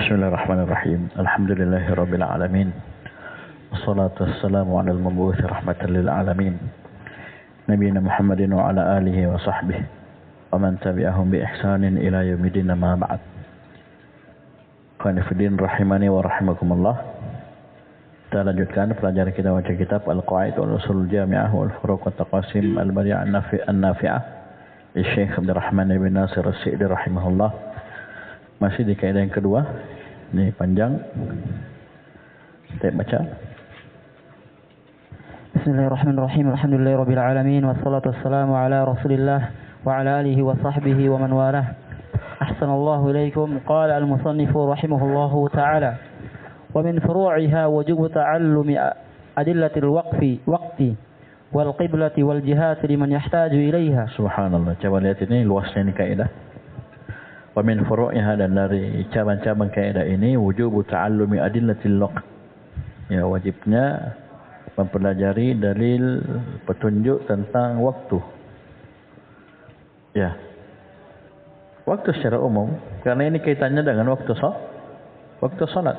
Bismillahirrahmanirrahim. Alhamdulillahirabbil alamin. Wassalatu wassalamu 'alal mabu'uts rahmatan lil alamin. Nabiyina Muhammadin wa 'ala alihi wa sahbihi wa man tabi'ahum bi ihsanin ila yaumil ma ba'd. Qani fiddin rahimani wa rahimakumullah. Kita lanjutkan pelajaran kita baca kitab Al-Qawaid wal Ushul Jami'ah wal Furuq wat Taqasim Al-Bari' an-Nafi'ah li Syekh Abdul Rahman bin Nasir As-Sa'di rahimahullah. Masih di kaidah yang kedua. Ini panjang. Kita baca. Bismillahirrahmanirrahim. Alhamdulillahirabbil alamin wassalatu wassalamu ala Rasulillah wa ala alihi wa sahbihi wa man walah. Ahsanallahu ilaikum. Qala al-musannif rahimahullahu ta'ala. Wa min furu'iha wujub ta'allumi adillatil waqti wal qiblati wal jihad liman yahtaju ilaiha. Subhanallah. Coba lihat ini luasnya ini kaidah. Wa min furu'iha, dan dari cabang-cabang kaidah ini wujubu ta'allumi adillatil waqt. Ya, wajibnya mempelajari dalil petunjuk tentang waktu. Ya. Waktu secara umum, karena ini kaitannya dengan waktu salat.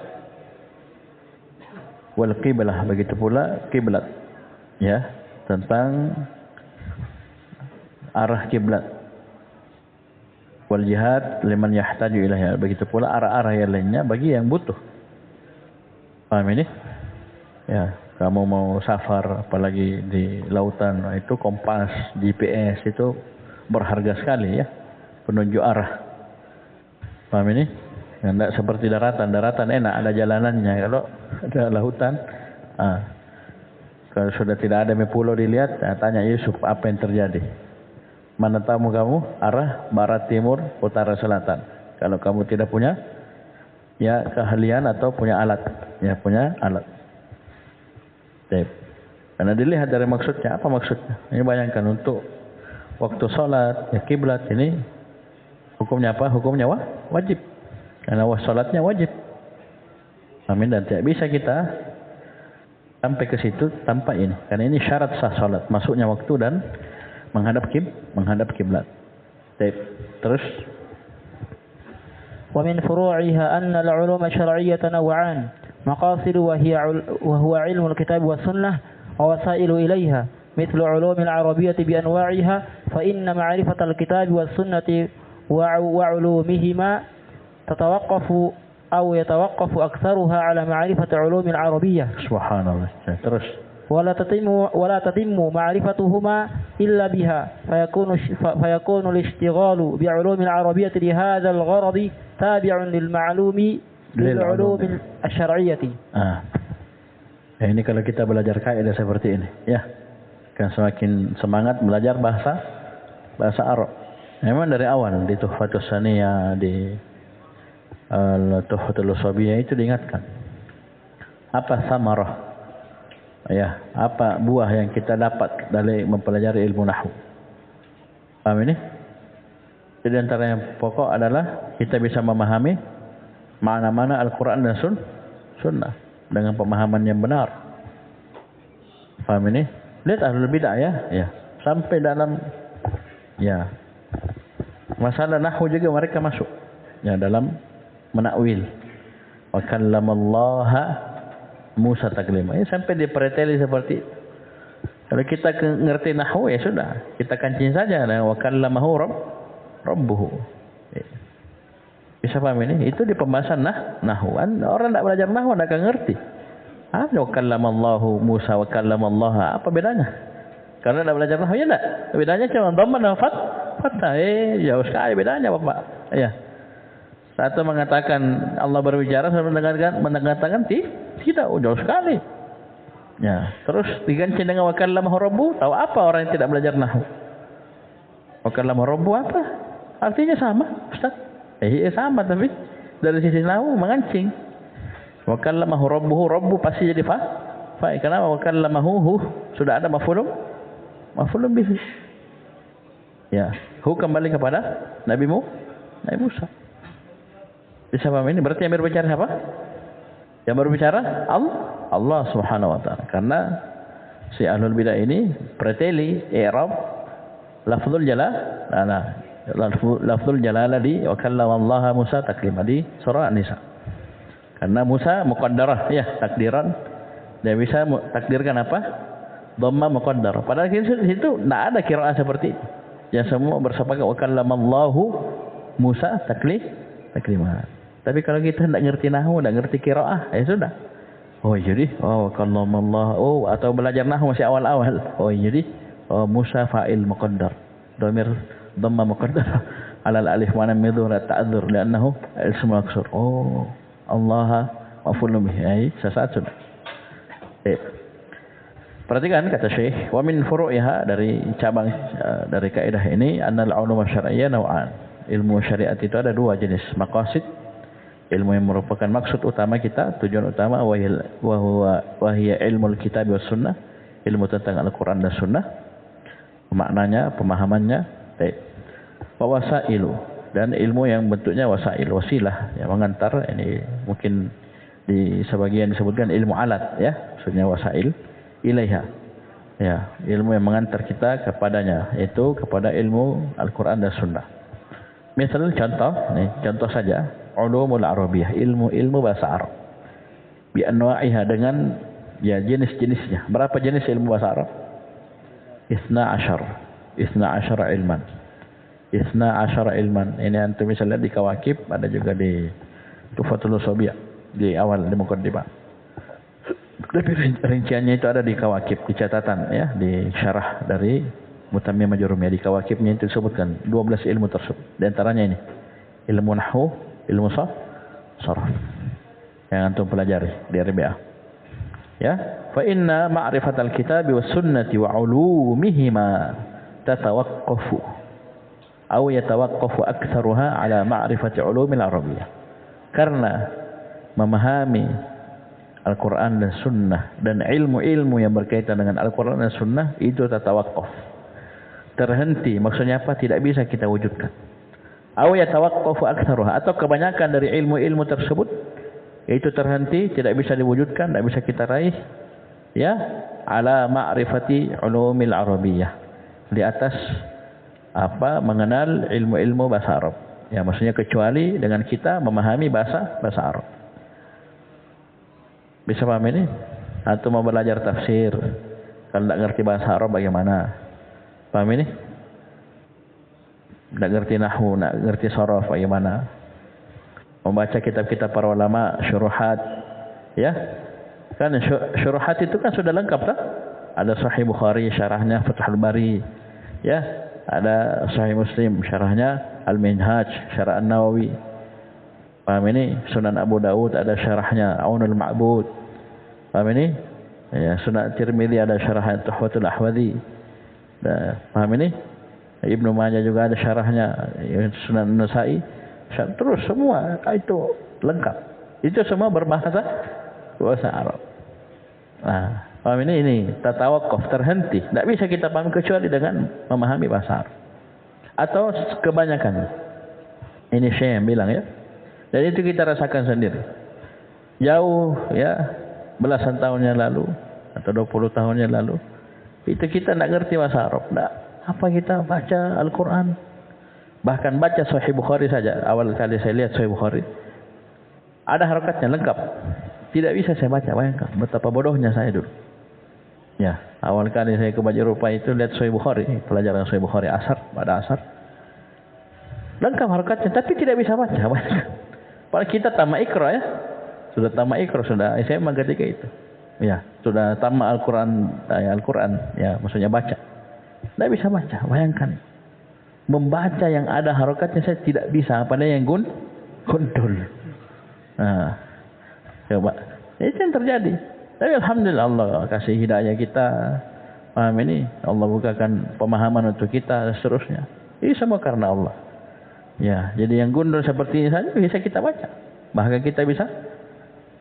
Wal qiblah, begitu pula kiblat. Ya, tentang arah kiblat. Wal jihad liman yahtaju ilaiha, begitu pula arah-arah yang lainnya bagi yang butuh. Paham ini? Ya, kamu mau safar apalagi di lautan, itu kompas, GPS itu berharga sekali ya, penunjuk arah. Paham ini? Ya, tidak seperti daratan enak, ada jalanannya. Kalau ada lautan, kalau sudah tidak ada pulau dilihat, tanya Yusuf apa yang terjadi. Mana tahu kamu arah barat, timur, utara, selatan. Kalau kamu tidak punya ya keahlian atau punya alat. Baik. Karena dilihat dari maksudnya, apa maksudnya? Ini bayangkan untuk waktu salat, ya kiblat ini hukumnya apa? Hukumnya wajib. Karena salatnya wajib. Amin, dan tidak bisa kita sampai ke situ tanpa ini. Karena ini syarat sah salat, masuknya waktu dan menghadap kiblat. Baik. Terus wa min furu'iha anna al-'ulum asy-syar'iyyah naw'an maqasid wa huwa 'ilmu al-kitab wa sunnah wa wasailu ilayha mithlu 'ulum al-'arabiyyah bi anwa'iha fa inna ma'rifata al-kitab wa sunnati wa 'ulumihima tatawaqqafu aw yatawaqqafu aktharuha 'ala ma'rifati 'ulum al-'arabiyyah. Subhanallah. Terus ولا تتم معرفتهما إلا بها فيكون الاشتغال بعلوم العربية لهذا الغرض تابع للعلوم الشرعية. Ini kalau kita belajar kaidah seperti ini, ya, kan semakin semangat belajar bahasa Arab. Memang dari awal di Tuhfatus Saniyah, di Tuhfatul Usabiyah itu diingatkan. Apa samarah? Ya, apa buah yang kita dapat dari mempelajari ilmu nahwu? Paham ini? Jadi antara yang pokok adalah kita bisa memahami mana-mana Al-Quran dan Sunnah dengan pemahaman yang benar. Paham ini? Lihat ahlul bidah ya, sampai dalam ya masalah nahwu juga mereka masuk ya dalam menakwil. Wa kallamallaha Musa taklima. Ya, sampai dipreteli seperti itu. Kalau kita ngerti nahwu ya sudah, kita kancing saja wa kallamahu rabbuhu. Ya. Bisa paham ini? Itu di pembahasan nahwu. Orang tidak belajar nahwu tidak akan ngerti. Wa kallamallahu Musa wa kallamallaha, apa bedanya? Karena tidak belajar nahwu ya tidak. Bedanya cuma dhamma dan fathah. Jauh sekali bedanya, Bapak. Ya. Satu mengatakan Allah berbicara, satu mengatakan tidak, jauh sekali. Ya, terus diganti dengan wa kallamahu rabbuhu. Tahu apa orang yang tidak belajar nahwu? Wa kallamahu rabbuhu apa? Artinya sama, Ustaz. Sama, tapi dari sisi nahwu mengancing. Wa kallamahu rabbuhu, rabbu pasti jadi fa'il. Kenapa? Wa kallamahu sudah ada maf'ulun bihi. Ya, kembali kepada Nabi Musa. Bisa paham ini? Berarti yang berbicara siapa? Yang berbicara Allah Subhanahu wa ta'ala. Karena si ahlul bidah ini preteli i'rab lafzul jalalah di wa kallama Allah Musa taklima di surah An-Nisa. Karena Musa muqaddarah, ya, takdiran. Dia bisa takdirkan apa? Dhamma muqaddar. Padahal di situ tidak ada qiraah seperti itu. Yang semua bersepakat wa kallamallahu Musa taklimat. Tapi kalau kita tidak ngerti nahwu, tidak ngerti qiraah, ya sudah. Oh jadi, kallamallahu, atau belajar nahwu masih awal-awal. Oh jadi, Musa fa'il muqaddar. Dhamir dhamma muqaddar ala alif wa lam yadhur ta'adzur li'annahu ismu maksur. Oh, Allah maf'ulun bihi. Ai sesaat sudah. Perhatikan kata Syekh, wa min furu'iha, dari cabang dari kaidah ini, annal ulum syar'iyyah naw'an. Ilmu syariat itu ada dua jenis, maqasid, ilmu yang merupakan maksud utama kita, tujuan utama, wa hiya ilmul kitab was sunnah, ilmu tentang Al-Qur'an dan sunnah, maknanya, pemahamannya, wa wasailu, dan ilmu yang bentuknya wasail, wasilah yang mengantar. Ini mungkin di sebagian disebutkan ilmu alat, ya, maksudnya wasail ilaiha, ya, ilmu yang mengantar kita kepadanya, yaitu kepada ilmu Al-Quran dan Sunnah. Misalnya contoh saja, ulumul arabiyah, ilmu bahasa Arab, bi anwa'iha, dengan ya jenis-jenisnya. Berapa jenis ilmu bahasa Arab? 12 ilman. 12 ilman. Ini antum bisa lihat di Kawakib, ada juga di Tufatul Usobiyah di awal di muqaddimah. Tapi rinciannya itu ada di Kawakib, di catatan, ya, di syarah dari Mutammim Majrumiyah. Di Kawakibnya itu disebutkan 12 ilmu tersebut. Di antaranya ini ilmu nahwu, ilmu sarf yang antum pelajari di RBA. Ya, fa inna ma'rifatal kitabi was sunnati wa ulumihima tatawaqqafu aw yatawaqqafu aktsaruha ala ma'rifati ulumil arabiyyah. Karena memahami Al-Quran dan Sunnah dan ilmu-ilmu yang berkaitan dengan Al-Quran dan Sunnah itu tatawaqqaf, terhenti. Maksudnya apa? Tidak bisa kita wujudkan. Aw yatawaqqafu aktsaruha, atau kebanyakan dari ilmu-ilmu tersebut itu terhenti, tidak bisa diwujudkan, tidak bisa kita raih, ya, ala ma'rifati ulumil arabiyyah, di atas apa? Mengenal ilmu-ilmu bahasa Arab. Ya, maksudnya kecuali dengan kita memahami bahasa Arab. Bisa paham ini? Atau mau belajar tafsir, kalau tidak ngerti bahasa Arab bagaimana? Paham ini? Tidak ngerti nahwu, tidak ngerti saraf bagaimana? Membaca kitab-kitab para ulama, syuruhat, ya, kan syuruhat itu kan sudah lengkap, tak? Ada Sahih Bukhari syarahnya, Fathul Bari, ya, ada Sahih Muslim syarahnya, Al-Minhaj syarah An-Nawawi. Paham ini? Sunan Abu Dawud ada syarahnya, Aunul Ma'bud. Paham ini? Ya, Sunan Tirmidzi ada syarah Tuhfatul Ahwadhi. Paham ini? Ibnu Majah juga ada syarahnya, Sunan Nasa'i. Terus semua itu lengkap. Itu semua berbahasa Arab. Nah, paham ini? Ini tatawaqqaf, terhenti. Tidak bisa kita paham kecuali dengan memahami bahasa Arab. Atau kebanyakan. Ini Syekh yang bilang, ya. Dan itu kita rasakan sendiri. Jauh, ya, belasan tahun yang lalu atau 20 tahun yang lalu, itu kita tidak ngerti bahasa Arab. Nah, apa kita baca Al-Quran? Bahkan baca Sahih Bukhari saja. Awal kali saya lihat Sahih Bukhari, ada harokatnya lengkap. Tidak bisa saya baca. Bayangkan betapa bodohnya saya dulu. Ya, awal kali saya ke Baju Rupa itu lihat Sahih Bukhari, pelajaran Sahih Bukhari pada asar. Lengkap harokatnya, tapi tidak bisa baca. Padahal kita tamat Iqra, ya. Sudah tamat Iqra, sudah SMA ketika itu. Ya, sudah tamat Al-Quran, ya, maksudnya baca. Tidak bisa baca, bayangkan. Membaca yang ada harokatnya saya tidak bisa, padahal yang gundul. Nah, coba. Itu yang terjadi. Tapi alhamdulillah Allah kasih hidayah kita. Paham ini? Allah bukakan pemahaman untuk kita dan seterusnya. Ini semua karena Allah. Ya, jadi yang gundul seperti ini saja bisa kita baca. Bahkan kita bisa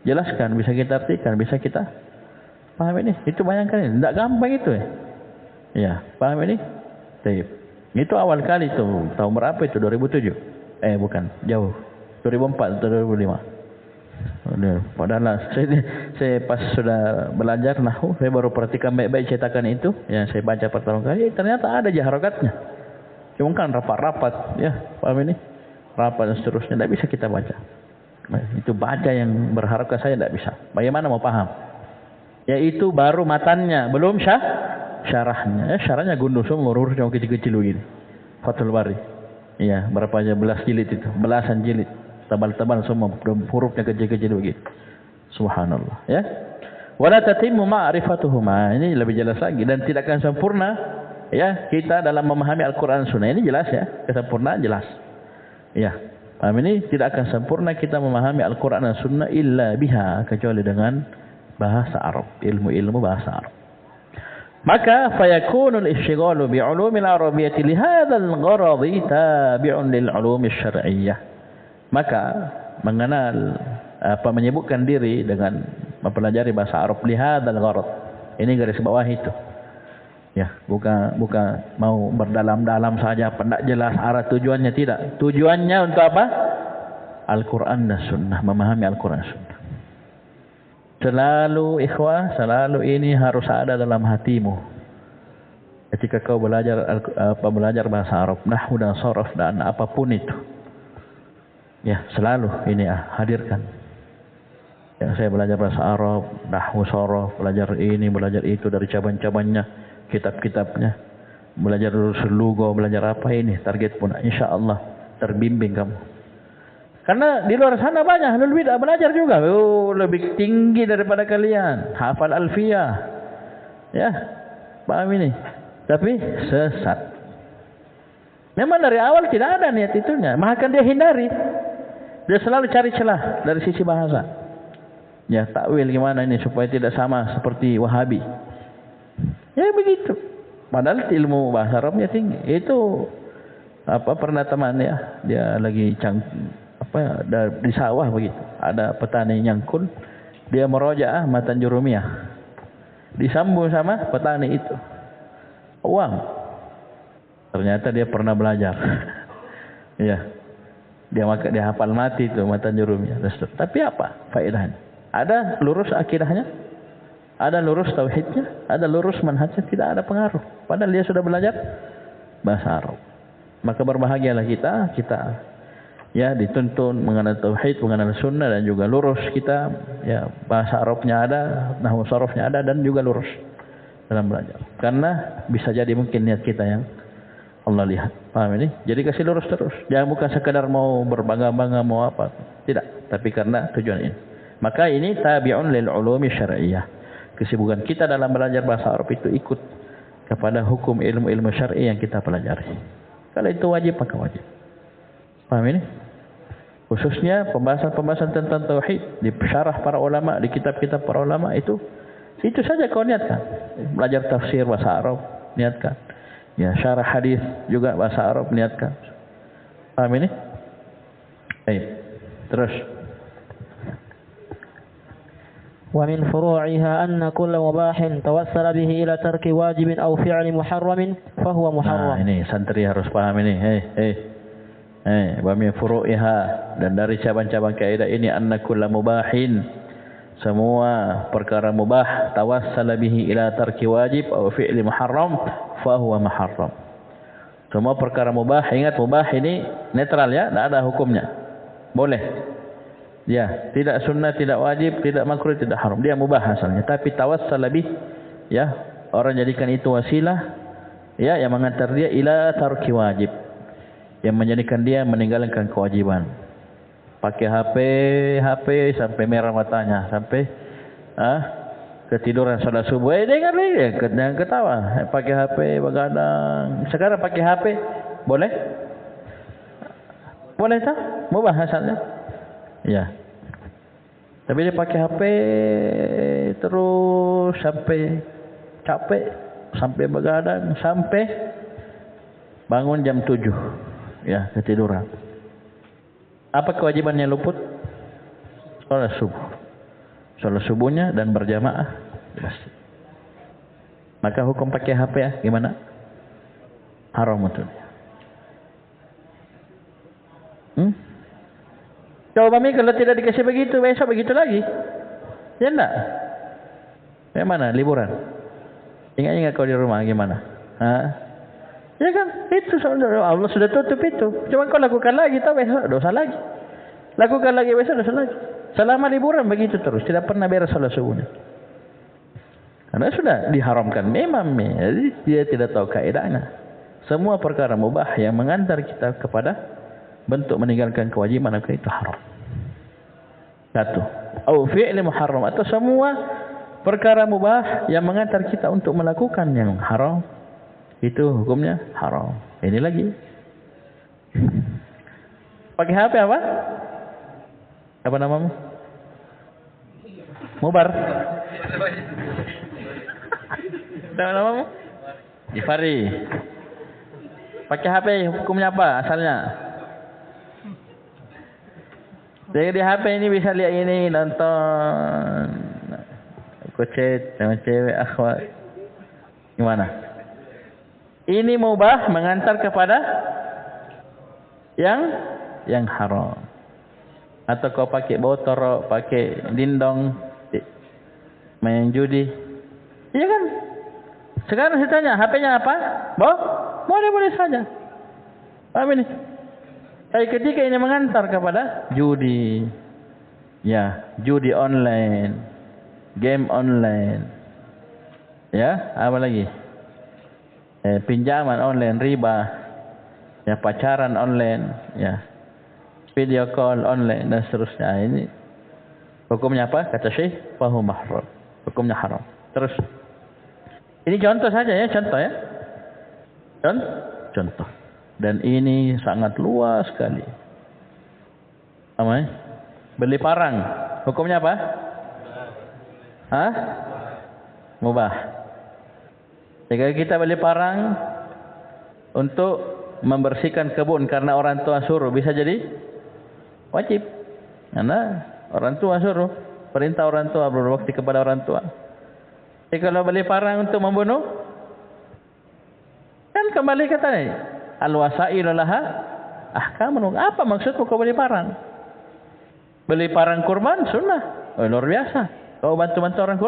jelaskan, bisa kita artikan, bisa kita paham ini. Itu bayangkan ini, tidak gampang itu, ya. Ya, paham ini? Baik. Itu awal kali itu, tahun berapa itu? 2007. Bukan, jauh. 2004 atau 2005. Padahal saya pas sudah belajar nahwu, saya baru perhatikan baik-baik cetakan itu, yang saya baca pertama kali, ternyata ada aja harokatnya. Cuma kan rapat-rapat, ya, paham ini? Rapat dan seterusnya, tidak bisa kita baca. Itu baca yang berharap ke saya tidak bisa. Bagaimana mau paham? Yaitu baru matannya, belum syarahnya. Syarahnya gundul semua, urus yang kecil-kecil begini. Fathul Bari. Iya, berapa aja belas jilid itu, belasan jilid, tebal-tebal semua, hurufnya kecil-kecil begitu. Subhanallah, ya. Wala tatimmu ma'rifatuhuma. Ini lebih jelas lagi dan tidak akan sempurna ya kita dalam memahami Al-Qur'an Sunnah. Ini jelas ya, kesempurnaan jelas. Ya. Paham ini tidak akan sempurna kita memahami Al-Qur'an dan Sunnah illa biha, kecuali dengan bahasa Arab, ilmu-ilmu bahasa Arab. Maka fayakunul ishghalu bi 'ulumil arabiyyah li hadzal gharadi tabi'un lil 'ulumi syar'iyyah. Maka mengenal menyibukkan diri dengan mempelajari bahasa Arab li hadzal gharad. Ini garis bawah itu. Ya, bukan mau berdalam-dalam saja, pendak jelas arah tujuannya, tidak. Tujuannya untuk apa? Al-Qur'an dan Sunnah, memahami Al-Qur'an dan Sunnah. Selalu ikhwah, selalu ini harus ada dalam hatimu. Ketika kau belajar bahasa Arab, nahwu dan sharaf dan apapun itu. Ya, selalu ini hadirkan. Ya, saya belajar bahasa Arab, nahwu sharaf, belajar ini, belajar itu dari cabang-cabangnya, kitab-kitabnya. Belajar lugo, belajar apa ini, target pun insyaallah terbimbing kamu. Karena di luar sana banyak ahlul bidah belajar juga. Lebih tinggi daripada kalian. Hafal alfiyah. Ya. Paham ini? Tapi sesat. Memang dari awal tidak ada niat itunya. Maka dia hindari. Dia selalu cari celah dari sisi bahasa. Ya, takwil gimana ini supaya tidak sama seperti Wahabi. Ya begitu. Padahal ilmu bahasa Arabnya tinggi. Itu pernah teman ya, dia lagi di sawah begitu. Ada petani nyangkul, dia merojaah matan jurumiyah. Disambung sama petani itu. Uang. Ternyata dia pernah belajar. Iya. Dia hafal mati itu matan jurumiyah. Tapi apa faedahnya? Ada lurus akidahnya? Ada lurus tauhidnya? Ada lurus manhajnya? Tidak ada pengaruh. Padahal dia sudah belajar bahasa Arab. Maka berbahagialah kita ya dituntun mengenal tauhid, mengenal sunnah dan juga lurus kita ya, bahasa Arabnya ada, nahwu sharafnya ada dan juga lurus dalam belajar. Karena bisa jadi mungkin niat kita yang Allah lihat. Paham ini? Jadi kasih lurus terus. Jangan bukan sekedar mau berbangga-bangga mau apa. Tidak, tapi karena tujuan ini. Maka ini tabi'un lil ulumi syar'iyyah. Kesibukan kita dalam belajar bahasa Arab itu ikut kepada hukum ilmu-ilmu syar'i yang kita pelajari. Kalau itu wajib maka wajib. Paham ini? Khususnya pembahasan-pembahasan tentang tauhid di syarah para ulama, di kitab-kitab para ulama itu saja kau niatkan. Belajar tafsir bahasa Arab, niatkan. Ya, syarah hadis juga bahasa Arab, niatkan. Paham ini? Baik. Terus. Wa min furu'iha anna kull mubahin tawassala bihi ila tarki wajibin aw fi'li muharramin fa huwa muharram. Nah, ini santri harus paham ini. Wa min furu'iha, dan dari cabang-cabang kaidah ini anna kull mubahin, semua perkara mubah tawassala bihi ila tarki wajib aw fi'li muharram fa huwa muharram. Semua perkara mubah, ingat mubah ini netral ya, tidak ada hukumnya. Boleh. Ya, tidak sunnah, tidak wajib, tidak makruh, tidak haram. Dia mubah asalnya. Tapi tawassala bih, ya, orang jadikan itu wasilah, ya, yang mengantar dia ila tarki wajib, yang menjadikan dia meninggalkan kewajiban. Pakai HP sampai merah matanya, sampai ketiduran salat subuh. Dengar lagi, jangan ketawa. Pakai HP begadang. Sekarang pakai HP boleh? Boleh tak? Mubah asalnya. Ya. Tapi dia pakai HP terus sampai capek, sampai begadang, sampai bangun jam 7. Ya, ketiduran. Apa kewajibannya luput? Salat subuh. Salat subuhnya dan berjamaah. Maka hukum pakai HP ya, gimana? Haram betul. Coba Mami kalau tidak dikasih begitu, besok begitu lagi. Ya enggak? Bagaimana? Liburan? Ingat-ingat kau di rumah gimana? Ya kan? Itu Allah sudah tutup itu. Cuma kau lakukan lagi, tahu besok dosa lagi. Lakukan lagi besok lagi. Selama liburan begitu terus, tidak pernah beres salat subuhnya. Karena sudah diharamkan memang, jadi dia tidak tahu kaedahnya. Semua perkara mubah yang mengantar kita kepada bentuk meninggalkan kewajiban, maka itu haram. Satu, au fi'li muharram, atau semua perkara mubah yang mengantar kita untuk melakukan yang haram, itu hukumnya haram. Ini lagi. Pakai HP apa? Apa namamu? Mubar. Apa namamu? Gifari. Pakai HP hukumnya apa asalnya? Jadi di HP ini bisa lihat ini, nonton kocet sama cewek, akhwat. Gimana? Ini mubah mengantar kepada yang haram. Atau kau pakai botol, pakai dindong, main judi. Iya kan? Sekarang saya tanya, HP-nya apa? Boleh saja. Paham ini? Tapi ketika ini mengantar kepada judi, ya, judi online, game online, ya, apa lagi? Pinjaman online, riba, ya, pacaran online, ya, video call online dan seterusnya. Ini hukumnya apa? Kata Syekh, fahu mahram. Hukumnya haram. Terus, ini contoh saja ya, contoh ya, contoh. Dan ini sangat luas sekali. Apa? Beli parang, hukumnya apa? Hah? Mubah. Jika kita beli parang untuk membersihkan kebun karena orang tua suruh, bisa jadi wajib. Karena orang tua suruh, perintah orang tua, berbakti kepada orang tua. Jadi kalau beli parang untuk membunuh, kan kembali ke tadi, al-wasailu laha ahkamun. Apa maksudmu kau beli parang? Beli parang kurban sunnah. Oh, luar biasa. Kau bantu-bantu orang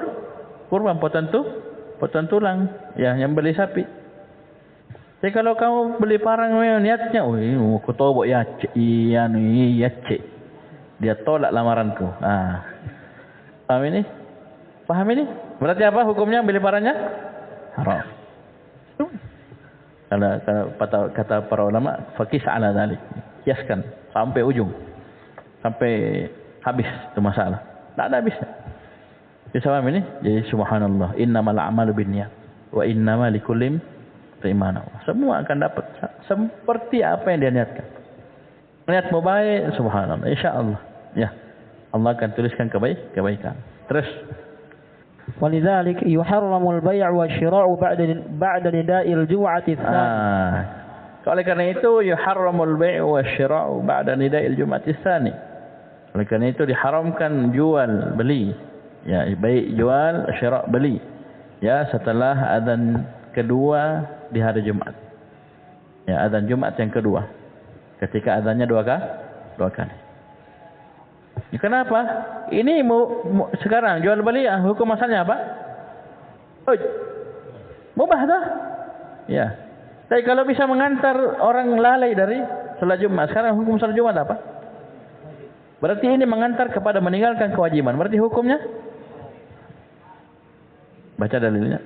kurban, potong tulang, ya, yang beli sapi. Jadi kalau kamu beli parang niatnya, aku tahu ya, dia tolak lamaranku. Paham ini? Paham ini? Berarti apa hukumnya beli parangnya? Haram. Kalau kata para ulama, fakis ala dzalik. Kiaskan sampai ujung. Sampai habis itu masalah. Tak ada habisnya. Bisa paham ini? Jadi subhanallah, innamal a'malu binniyat wa innamal likulli imrin ma nawa. Semua akan dapat seperti apa yang dia niatkan. Niat mau baik, subhanallah, insyaallah. Ya. Allah akan tuliskan kebaikan. Terus, ولذلك يحرم البيع والشراء بعد نداء الجمعة الثاني. Oleh karena itu yuharramul bai' wasyira'u ba'da nida'il jum'ati tsani. Oleh karena itu diharamkan jual beli, ya, baik jual, syira' beli, ya, setelah azan kedua di hari Jumat. Ya, azan Jumat yang kedua. Ketika azannya dua kali. Ya, kenapa? Ini sekarang jual beli, hukum asalnya apa? Mubah dah. Ya. Tapi kalau bisa mengantar orang lalai dari salat Jumat, sekarang hukum salat Jumat apa? Berarti ini mengantar kepada meninggalkan kewajiban. Berarti hukumnya? Baca dalilnya.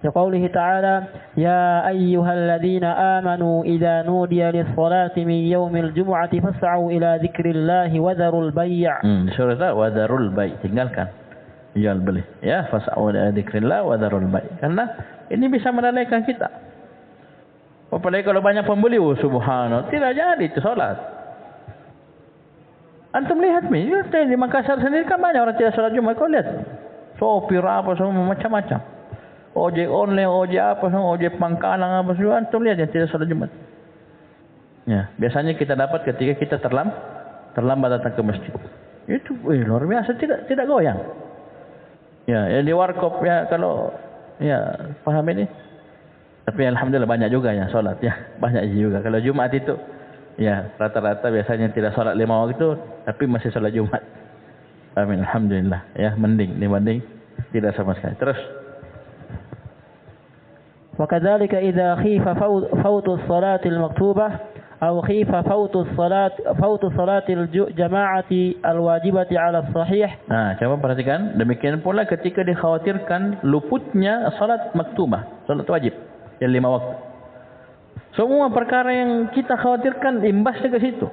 لقوله تعالى يا أيها الذين آمنوا إذا نودي للصلاة من يوم الجمعة فاسعوا إلى ذكر الله وذروا البيع. Surah وذروا البيع, tinggalkan jual beli, ya, fas'au ila dzikrillah wa dzarul bai'. Karena ini bisa melalaikan kita. Apalagi kalau banyak pembeli, subhanallah, tidak jadi itu salat. Antum lihat di Makassar sendiri kan banyak orang tidak salat Jumat. Kau lihat sopir apa semua macam-macam. Ojek online, ojek apa semua, ojek pangkalan apa semua, antum lihat yang tidak salat Jumat. Ya, biasanya kita dapat ketika kita terlambat datang ke masjid. Itu luar biasa, tidak goyang. Ya, yang di warkop, ya, kalau, ya, paham ini. Tapi alhamdulillah banyak juga yang salat, ya, banyak juga. Kalau Jumat itu, ya, rata-rata biasanya tidak salat 5 waktu, tapi masih salat Jumat. Amin, alhamdulillah, ya, mending dibanding tidak sama sekali. Terus, وكذلك إذا خيف فوت الصلاة المكتوبة أو خيف فوت صلاة الجماعة الواجبة على الصحيح. Nah, coba perhatikan. Demikian pula ketika dikhawatirkan luputnya salat maktubah, salat wajib yang 5 waktu. Semua perkara yang kita khawatirkan imbasnya ke situ.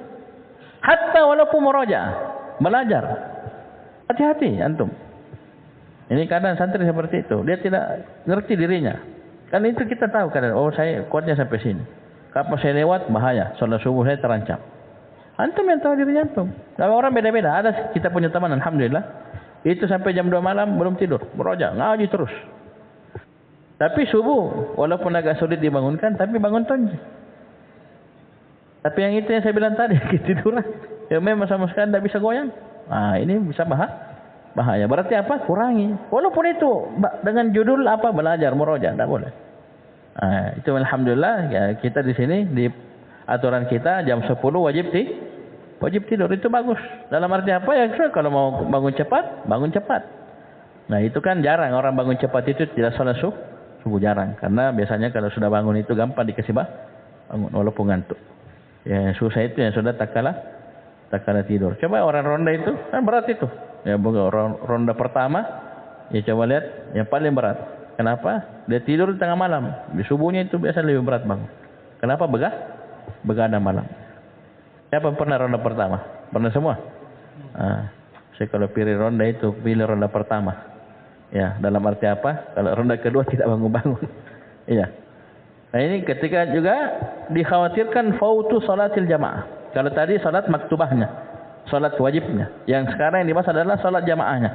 Hatta walaupun murajaah, belajar. Hati-hati antum. Ini kadang santri seperti itu, dia tidak ngerti dirinya. Kan itu kita tahu kadang, oh saya kuatnya sampai sini. Kapan saya lewat bahaya, salat subuh saya terancam. Antum yang tahu dirinya antum. Kalau orang beda-beda, ada kita punya teman alhamdulillah, itu sampai jam 2 malam belum tidur, beroja, ngaji terus. Tapi subuh walaupun agak sulit dibangunkan, tapi bangun tonji. Tapi yang itu yang saya bilang tadi, ketiduran. Ya memang sama sekali tidak bisa goyang. Nah, ini bisa bahaya. Berarti apa? Kurangi. Walaupun itu dengan judul apa belajar muroja, tidak boleh. Nah, itu alhamdulillah ya, kita di sini di aturan kita jam 10 wajib tidur, itu bagus. Dalam arti apa ya? Kalau mau bangun cepat. Nah, itu kan jarang orang bangun cepat itu tidak salat subuh jarang. Karena biasanya kalau sudah bangun itu gampang dikasih bangun walaupun ngantuk. Ya susah itu yang sudah tak kalah tidur. Coba orang ronda itu kan berat itu. Ya ronda pertama ya coba lihat yang paling berat. Kenapa? Dia tidur di tengah malam. Di subuhnya itu biasa lebih berat bangun. Kenapa? Begadang malam. Siapa pernah ronda pertama? Pernah semua? Saya kalau pilih ronda itu, pilih ronda pertama. Ya, dalam arti apa? Kalau ronda kedua tidak bangun-bangun. Iya. Nah ini ketika juga dikhawatirkan fautu salatil jamaah. Kalau tadi salat maktubahnya, salat wajibnya. Yang sekarang yang dibahas adalah salat jamaahnya.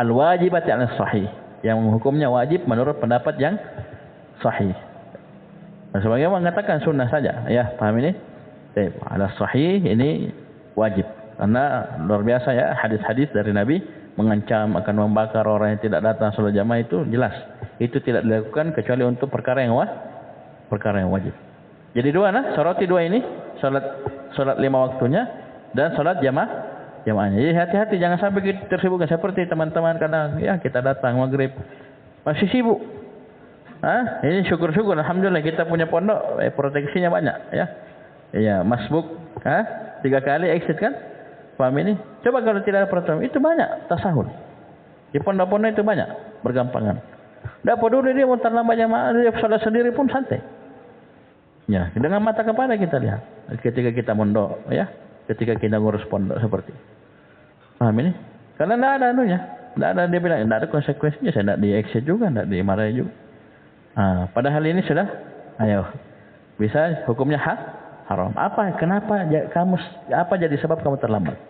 Al-wajibati 'ala sahih. Yang hukumnya wajib menurut pendapat yang sahih. Nah, sebagian mengatakan sunnah saja. Ya, paham ini? Ala sahih ini wajib. Karena luar biasa ya hadis-hadis dari Nabi mengancam akan membakar orang yang tidak datang salat jamaah itu jelas. Itu tidak dilakukan kecuali untuk perkara yang wajib. Jadi dua syarati dua ini, salat 5 waktunya dan salat jamaahnya. Jadi hati-hati jangan sampai kita tersibukkan seperti teman-teman kadang ya kita datang maghrib masih sibuk. Ini syukur-syukur alhamdulillah kita punya pondok proteksinya banyak ya. Ya, masbuk 3 kali exit kan? Paham ini? Coba kalau tidak ada peraturan itu banyak tasahul. Di pondok-pondok itu banyak bergampangan. Enggak peduli dia mau terlambat jamaah, dia salat sendiri pun santai. Ya, dengan mata kepala kita lihat ketika kita mondok ya, ketika kita ngurus pondok seperti paham ini? Karena tidak ada anunya. Tidak ada, dia bilang, tidak ada konsekuensinya. Saya tidak di-exit juga, tidak dimarahi juga. Padahal ini sudah, ayo. Bisa hukumnya haram. Apa? Kenapa kamu, apa jadi sebab kamu terlambat?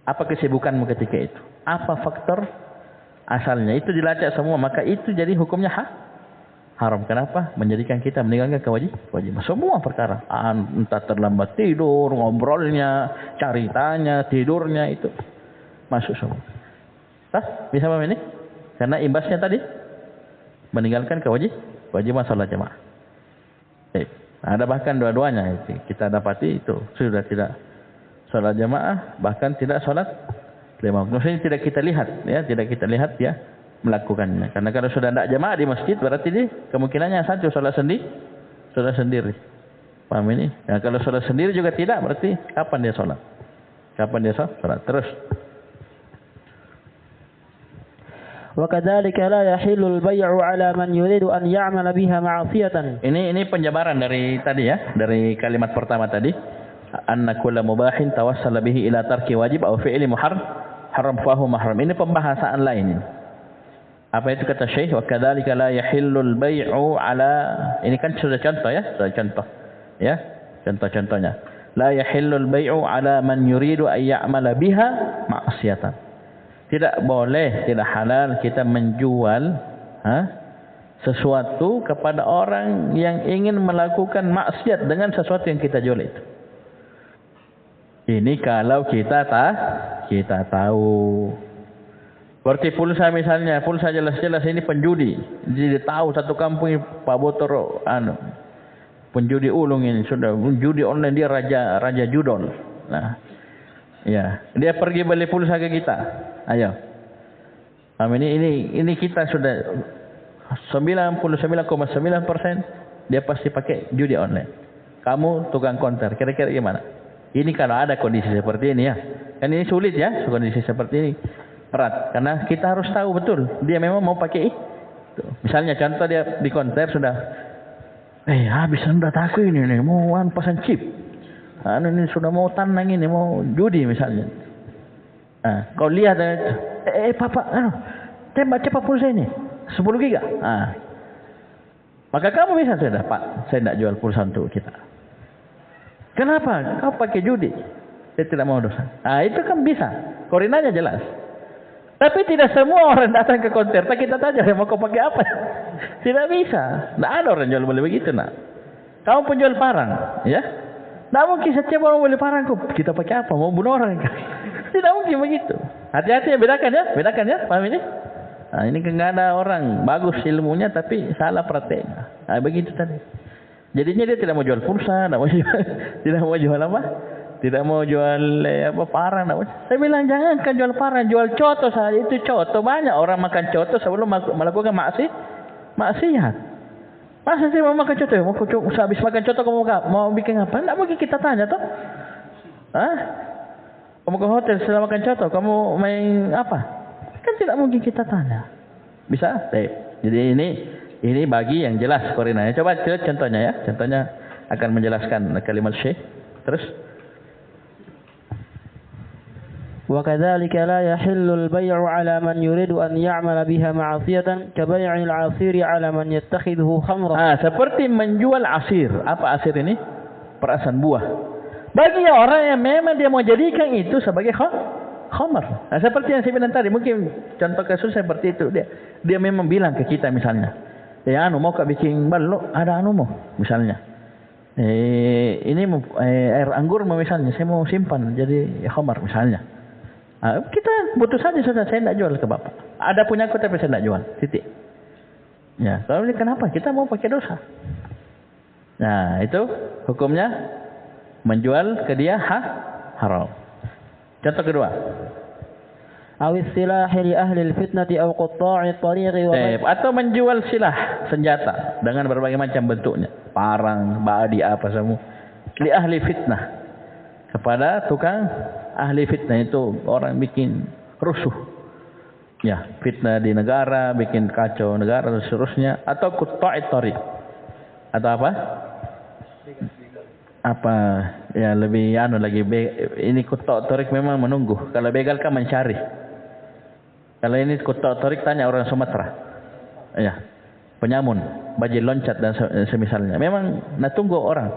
Apa kesibukanmu ketika itu? Apa faktor asalnya? Itu dilacak semua. Maka itu jadi hukumnya haram. Kenapa? Menjadikan kita meninggalkan kewajiban. Semua perkara. Entah terlambat tidur, ngobrolnya, caritanya, tidurnya itu masuk semua. Bisa paham ini? Karena imbasnya tadi meninggalkan kewajiban salat jamaah. Ada bahkan dua-duanya kita dapati itu sudah tidak salat jamaah, bahkan tidak salat 5 waktu. Maksudnya tidak kita lihat ya melakukannya. Karena kalau sudah tidak jamaah di masjid berarti ini kemungkinannya satu salat sendiri. Paham ini? Ya, kalau salat sendiri juga tidak berarti kapan dia salat? Terus. وكذلك لا يحل البيع على من يريد أن يعمل بها معصية. Ini penjabaran dari tadi ya, dari kalimat pertama tadi. Anna kulla mubahin tawassala bihi ila tarki wajib aw fi'li haram fahu mahram. Ini pembahasan lain. Apa itu kata Syekh? Wa kadzalika la yahillul bai'u ala, ini kan sudah contoh ya, Ya, contoh-contohnya. La yahillul bai'u ala man yuridu ay ya'mala biha ma'siyatan. Tidak boleh, tidak halal kita menjual sesuatu kepada orang yang ingin melakukan maksiat dengan sesuatu yang kita jual itu. Ini kalau kita tahu. Seperti pulsa misalnya, pulsa jelas-jelas ini penjudi. Jadi tahu satu kampung Pak Botoro penjudi ulung ini sudah judi online, dia raja judol. Nah, ya, dia pergi beli pulsa ke kita. Ayo. Ini kita sudah 99,9% dia pasti pakai judi online. kamu tukang konter. Kira-kira gimana? Ini kalau ada kondisi seperti ini ya. Kan ini sulit ya, kondisi seperti ini. Berat. Karena kita harus tahu betul. Dia memang mau pakai itu. Misalnya contoh dia di konter sudah. Habis sudah takut ini nih. Mau pasang chip. Ini sudah mau tanang ini. Mau judi misalnya. Kau lihat. Papa. Tembak cepat pulsa ini. 10 giga. Maka kamu bisa sudah, Pak, saya tidak jual pulsa untuk kita. Kenapa? Kau pakai judi. Saya tidak mau dosa. Itu kan bisa. Korinanya jelas. Tapi tidak semua orang datang ke konter. Kita tanya, mau kau pakai apa? Tidak bisa. Tidak ada orang jual boleh begitu, nak. Kamu penjual parang, ya? Tidak mungkin setiap orang boleh parang. Kita pakai apa? Mau bunuh orang? Tidak mungkin begitu. Hati-hati ya, bedakan ya. Paham ini? Ini kan nggak ada orang bagus ilmunya tapi salah prakteknya. Begitu tadi. Jadinya dia tidak mau jual pulsa, tidak mau jual apa? Tidak mau jual parang. Saya bilang jangan kan jual parang, jual coto saja. Itu coto banyak orang makan coto sebelum melakukan maksiat. Masa sih mau makan coto? Mau habis makan coto kamu mau bikin apa? Tidak mungkin kita tanya toh. Kamu ke hotel setelah makan coto, kamu main apa? Kan tidak mungkin kita tanya. Bisa? Jadi ini bagi yang jelas korinanya. Coba contohnya ya. Contohnya akan menjelaskan kalimat syekh. Terus وكذلك لا يحل البيع على من يريد أن يعمل بها معصية كبيع العصير على من يتخذه خمرا. Seperti menjual asir. Apa asir ini? Perasan buah. Bagi orang yang memang dia mau jadikan itu sebagai khamar. Seperti yang saya bilang tadi, mungkin contoh kasus seperti itu. Dia memang bilang ke kita misalnya, mau kau bikin balok, ada mau misalnya. Ini air anggur misalnya, saya mau simpan jadi khamar misalnya. Kita butuh saja sudah, saya tidak jual ke bapak. Ada punya aku tapi saya tidak jual. Titik. Ya, kalau ini kenapa? Kita mau pakai dosa. Nah, itu hukumnya menjual ke dia haram. Contoh kedua. Awis silah li ahli fitnati aw qatta'i tariqi atau menjual silah senjata dengan berbagai macam bentuknya, parang, badi apa semua. Li ahli fitnah, kepada tukang ahli fitnah, itu orang bikin rusuh. Ya, fitnah di negara, bikin kacau negara dan seterusnya, atau qatta'i tariq. Atau apa ya lebih lagi ini qatta'i tariq memang menunggu. Kalau begal kan mencari. Kalau ini qatta'i tariq tanya orang Sumatera. Ya. Penyamun, bajil loncat dan semisalnya. Memang nak tunggu orang.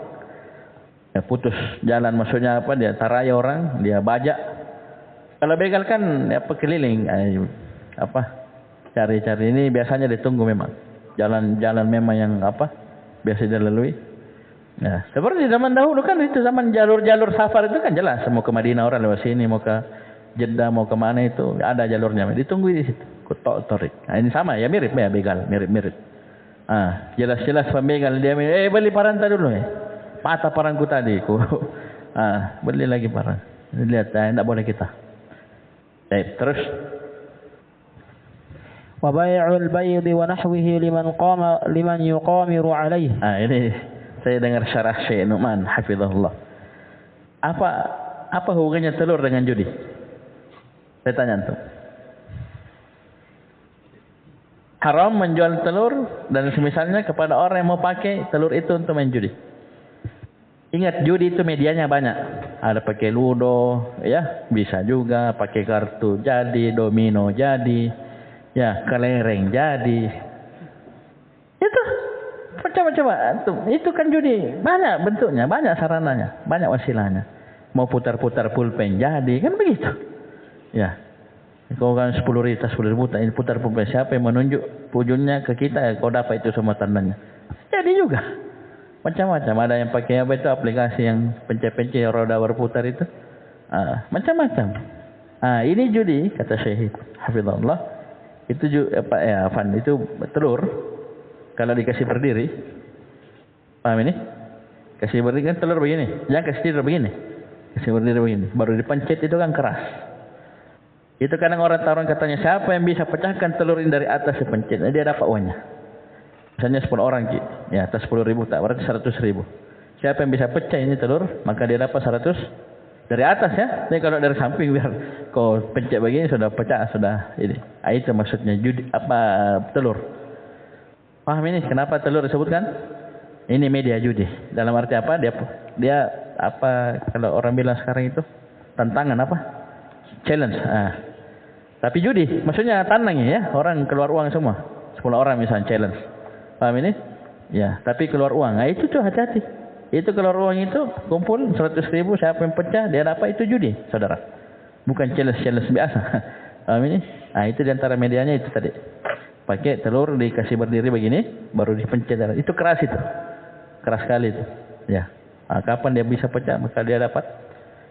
Ya, putus jalan maksudnya apa, dia taraya orang, dia bajak. Kalau begal kan keliling cari-cari, ini biasanya ditunggu memang. Jalan-jalan memang yang biasa dilalui. Ya, seperti zaman dahulu kan, itu zaman jalur-jalur safar itu kan jelas. Mau ke Madinah orang lewat sini, mau ke Jeddah, mau ke mana itu ada jalurnya. Ditunggu di situ. Qatta'i tariq. Ini sama ya, mirip ya begal, mirip. Jelas-jelas pembegal dia beli parang tadi dulu ya. Patah parangku tadi. Beli lagi parang. Lihat, tidak boleh kita. Terus wa bai'ul bayd wa nahwihi liman yuqamiru alaihi. Ini saya dengar syarah Syekh Nu'man hafizahullah. Apa hubungannya telur dengan judi? Saya tanya antum. Haram menjual telur dan semisalnya kepada orang yang mau pakai telur itu untuk main judi. Ingat, judi itu medianya banyak. Ada pakai ludo, ya, bisa juga pakai kartu jadi, domino jadi, ya, kelereng jadi. Itu coba itu kan judi, banyak bentuknya, banyak sarananya, banyak wasilahnya. Mau putar-putar pulpen jadi, kan begitu. Ya. Kau kan 10 ribu ini putar pulpen, siapa yang menunjuk pujunnya ke kita, kau dapat itu semua tandanya. Jadi juga macam-macam, ada yang pakai itu aplikasi yang pencet-pencet roda berputar itu. Macam-macam. Ini judi kata Syekh hafizahullah. Itu itu telur kalau dikasih berdiri. Paham ini? Kasih berdiri kan telur begini. Jangan kasih tidur begini. Kasih berdiri begini. Baru dipencet itu kan keras. Itu kadang orang taruhan katanya, siapa yang bisa pecahkan telur ini dari atas dipencet, dia dapat uangnya. Misalnya 10 orang, ya atas 10 ribu tak, berarti 100 ribu. Siapa yang bisa pecah ini telur, maka dia dapat 100 dari atas ya. Tapi kalau dari samping biar kau pencet begini sudah pecah sudah ini. Itu maksudnya judi apa telur. Paham ini kenapa telur disebutkan? Ini media judi. Dalam arti apa? Dia apa kalau orang bilang sekarang itu tantangan apa? Challenge. Tapi judi, maksudnya tandang ya. Orang keluar uang semua. 10 orang misalnya challenge. Paham ini? Ya, tapi keluar uang. Itu tuh hati-hati. Itu keluar uang itu kumpul 100.000, siapa yang pecah dia dapat, itu judi, saudara. Bukan challenge biasa. Paham ini? Itu diantara medianya itu tadi. Pakai telur dikasih berdiri begini, baru dipencet. Itu keras itu. Keras sekali itu. Ya. Kapan dia bisa pecah maka dia dapat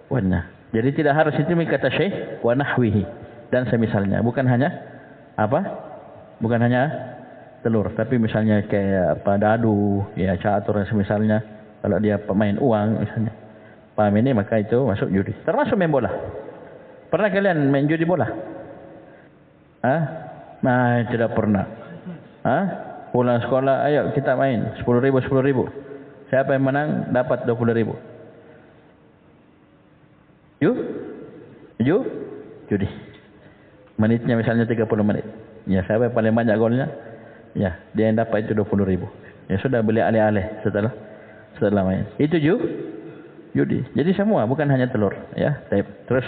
uangnya. Jadi tidak harus itu kata syekh wa nahwihi dan semisalnya. Bukan hanya apa? Bukan hanya telur, tapi misalnya kayak apa dadu, ya catur dan semisalnya. Kalau dia pemain uang misalnya. Paham ini maka itu masuk judi. Termasuk main bola. Pernah kalian main judi bola? Nah, tidak pernah. Pulang sekolah, ayo kita main 10.000. Siapa yang menang dapat 20.000. Judi. Menitnya misalnya 30 menit. Ya, siapa yang paling banyak golnya? Ya, dia yang dapat itu 20.000. Ya sudah beli alih-alih setelah main. Itu judi. Jadi semua bukan hanya telur, ya. Terus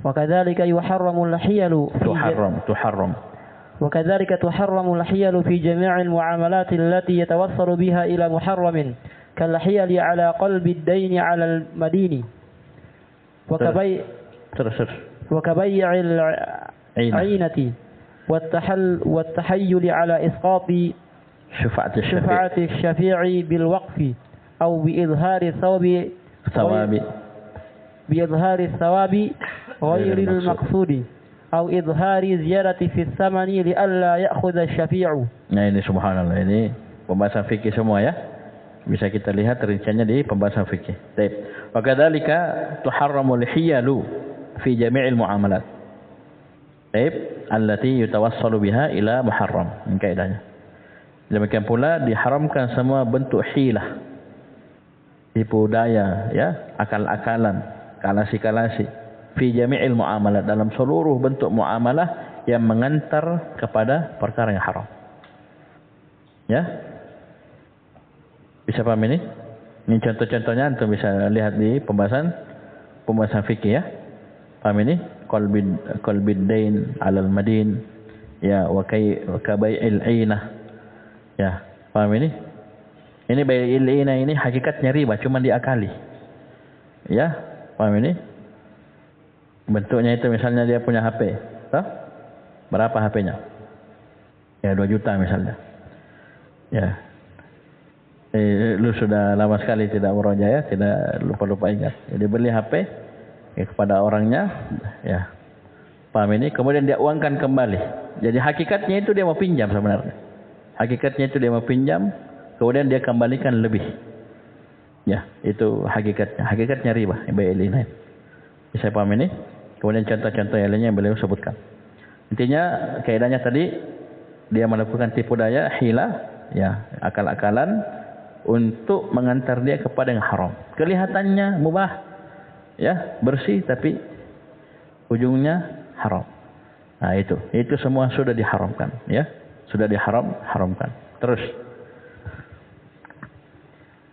وكذلك يحرم الحيل تحرم وكذلك تحرم الحيل في جميع المعاملات التي يتوصل بها إلى محرم كالحيل على قلب الدين على المدين وكبيع العينة والتحيل على إسقاط شفاعة الشفيع بالوقف أو بإظهار الثواب غير المقصود أو إظهار زيادة في الثمن لئلا يأخذ الشفيع. Nah ini subhanallah, ini pembahasan fikih semua ya. Bisa kita lihat rinciannya di pembahasan fikih. Baik. Wa kadzalika tuharramul hiyalu fi jami'il muamalat. Baik, allati yutawassalu biha ila muharram. Ini kaidahnya. Demikian pula diharamkan semua bentuk hilah, tipu daya, ya, akal-akalan, kalasi-kalasi, fi jami'il muamalah, dalam seluruh bentuk muamalah yang mengantar kepada perkara yang haram. Ya, bisa paham ini? Ini contoh-contohnya antum bisa lihat di pembahasan fikih ya. Paham ini? Qalbid dain 'alal madin, ya, wa kabai'il 'ainah. Ya, paham ini? Ini bai'il 'ainah ini hakikatnya riba, cuma diakali. Ya, paham ini? Bentuknya itu misalnya dia punya HP, toh? Berapa HP-nya? Ya 2 juta misalnya. Ya. Lu sudah lama sekali tidak meroja ya, tidak lupa-lupa ingat. Jadi beli HP kepada orangnya, ya. Paham ini? Kemudian dia uangkan kembali. Jadi hakikatnya itu dia mau pinjam sebenarnya. Hakikatnya itu dia mau pinjam, kemudian dia kembalikan lebih. Ya, itu hakikatnya. Hakikatnya riba, bai'il 'ainah. Bisa paham ini? Kemudian contoh-contoh yang lainnya yang beliau sebutkan. Intinya kaidahnya tadi dia melakukan tipu daya, hila, ya, akal-akalan untuk mengantar dia kepada yang haram. Kelihatannya mubah, ya, bersih tapi ujungnya haram. Nah, itu semua sudah diharamkan, ya. Sudah haramkan. Terus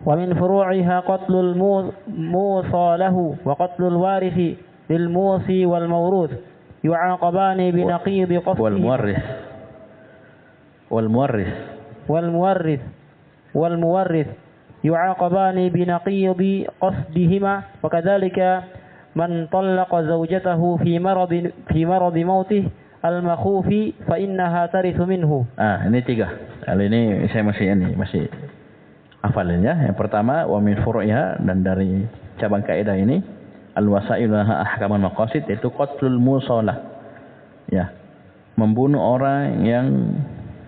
ومن فروعها قتل الموصى له وقتل الوارث للموصي والموروث يعاقبان بنقيض قصده والمورث يعاقبان بنقيض قصدهما وكذلك من طلق زوجته في مرض موته المخوف فإنها ترث منه. Ini 3. Kali ini saya masih hafalin ya. Yang pertama wa min furu'iha, dan dari cabang kaidah ini al-wasailu laha ahkaman maqasid, yaitu qatlul musalah. Ya. Membunuh orang yang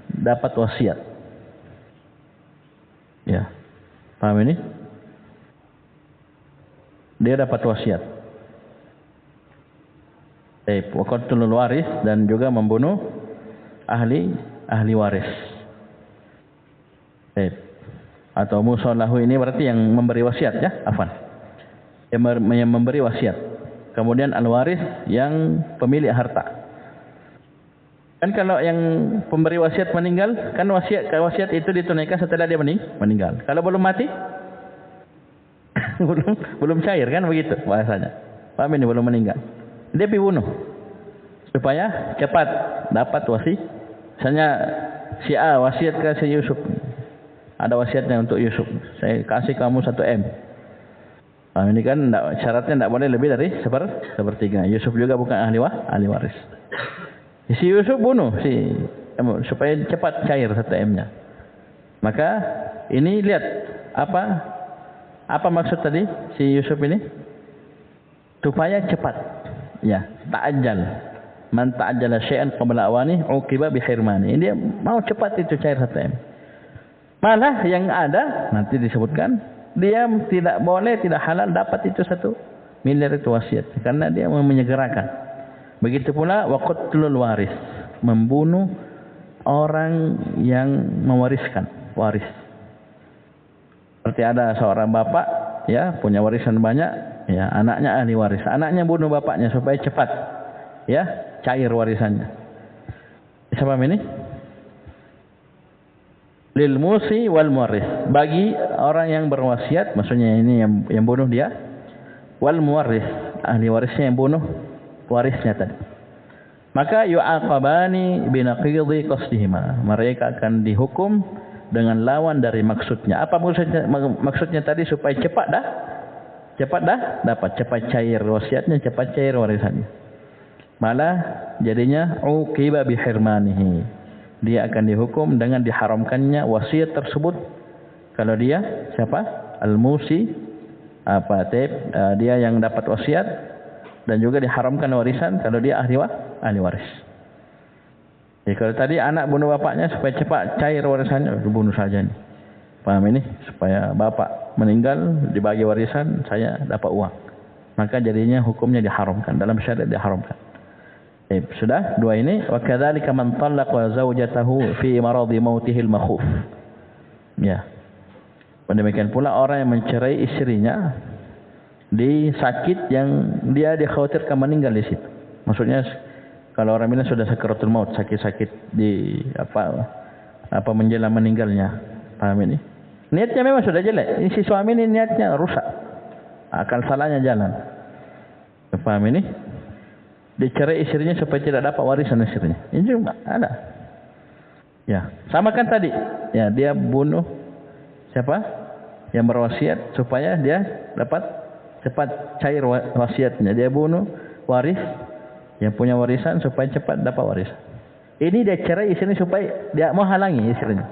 dapat wasiat. Ya. Paham ini? Dia dapat wasiat. Wa qatlul waris, dan juga membunuh ahli waris. atau musallahu ini berarti yang memberi wasiat ya, afwan. Yang memberi wasiat. Kemudian al-waris yang pemilik harta. Kan kalau yang pemberi wasiat meninggal, kan wasiat itu ditunaikan setelah dia meninggal. Kalau belum mati, belum cair kan begitu bahasanya. Paham ini, belum meninggal. Dia dibunuh supaya cepat dapat wasiat. Misalnya si A wasiat ke si Yusuf. Ada wasiatnya untuk Yusuf. Saya kasih kamu 1 M. Paham ini kan syaratnya tidak boleh lebih dari sepertiga. Yusuf juga bukan ahli waris. Si Yusuf bunuh supaya cepat cair 1 M-nya. Maka ini lihat apa maksud tadi si Yusuf ini? Supaya cepat. Ya, ta'ajjal. Man ta'ajjala syai'an qabla awani uqiba bihirmani. Dia mau cepat itu cair 1 M. Malah yang ada nanti disebutkan dia tidak boleh, tidak halal dapat itu 1 miliar itu wasiat karena dia mau menyegerakan. Begitu pula waqtul waris, membunuh orang yang mewariskan, waris. Seperti ada seorang bapak ya punya warisan banyak, ya anaknya ahli waris. Anaknya bunuh bapaknya supaya cepat ya cair warisannya. Bisa paham ini? Lil musi wal muwarris, bagi orang yang berwasiat, maksudnya ini yang bunuh dia, wal muwarris, ahli warisnya yang bunuh warisnya tadi. Maka yu'aqabani binaqidhi qasdihima, mereka akan dihukum dengan lawan dari maksudnya. Apa maksudnya tadi? Supaya cepat dapat, cepat cair wasiatnya, cepat cair warisannya. Malah jadinya uqiba bihirmanihi, dia akan dihukum dengan diharamkannya wasiat tersebut. Kalau dia siapa? Al-musi, dia yang dapat wasiat, dan juga diharamkan warisan kalau dia ahli waris. Jadi kalau tadi anak bunuh bapaknya supaya cepat cair warisannya, bunuh saja nih. Paham ini? Supaya bapak meninggal dibagi warisan, saya dapat uang. Maka jadinya hukumnya diharamkan, dalam syariat diharamkan. Sudah 2 ini. Wa kadzalika man talaqa zaujatahu fi maradi mautihil makhuf. Ya. Demikian pula orang yang mencerai istrinya di sakit yang dia dikhawatirkan meninggal di situ. Maksudnya kalau orang bilang sudah sakaratul maut, sakit-sakit di menjelang meninggalnya. Paham ini? Niatnya memang sudah jelek. Ini si suami ini niatnya rusak. Akal salahnya jalan. Paham ini? Dicerai istrinya supaya tidak dapat warisan istrinya. Ini juga ada. Ya, sama kan tadi. Ya, dia bunuh siapa? Yang berwasiat supaya dia dapat cepat cair wasiatnya. Dia bunuh waris yang punya warisan supaya cepat dapat warisan. Ini dia cerai istrinya supaya dia mau halangi istrinya.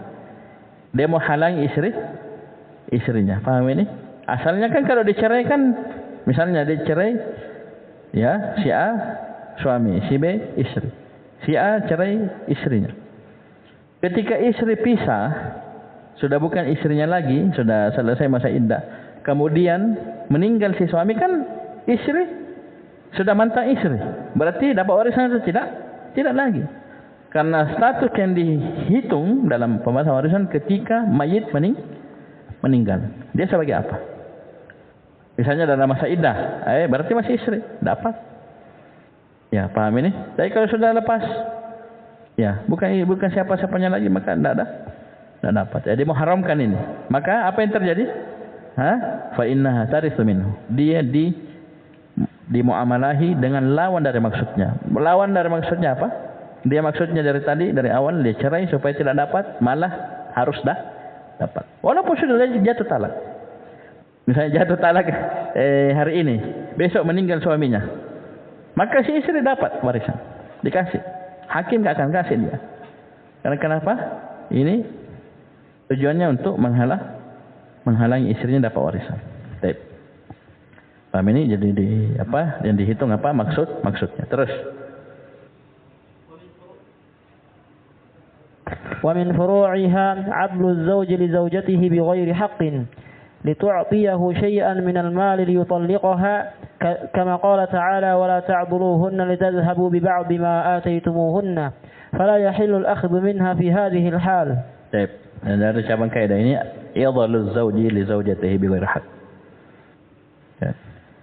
Dia mau halangi istrinya. Paham ini? Asalnya kan kalau dicerai kan, misalnya dicerai ya si A suami, si B istri. Si A cerai istrinya. Ketika istri pisah, sudah bukan istrinya lagi, sudah selesai masa iddah. Kemudian meninggal si suami, kan istri sudah mantan istri. Berarti dapat warisan itu tidak? Tidak lagi. Karena status yang dihitung dalam pembahasan warisan ketika mayit meninggal. Dia sebagai apa? Misalnya dalam masa iddah, berarti masih istri, dapat. Ya, paham ini? Tapi kalau sudah lepas, ya, bukan siapa-siapanya lagi, maka tidak dapat. Jadi mengharamkan ini. Maka apa yang terjadi? Fa innaha tarithu minhu. Dia dimuamalahi dengan lawan dari maksudnya. Lawan dari maksudnya apa? Dia maksudnya dari tadi, dari awal dia cerai supaya tidak dapat, malah harus dapat. Walaupun sudah jatuh talak. Misalnya jatuh talak hari ini, besok meninggal suaminya. Maka si istri dapat warisan, dikasih. Hakim tak akan kasih dia. Karena kenapa? Ini tujuannya untuk menghalangi istrinya dapat warisan. Baik. Paham ini? Jadi yang dihitung apa maksudnya. Terus. Wa min furu'iha 'adlu az-zawji li zawjatihi bighairi haqqin لتعطيه شيئا من المال ليطلقها كما قال تعالى ولا تعضلوهن لتذهبوا ببعض ما آتيتموهن فلا يحل الأخذ منها في هذه الحال. Baik. Dari cabang kaidah ini idhaluz zawji li zawjatihi bighairi haq. Ya.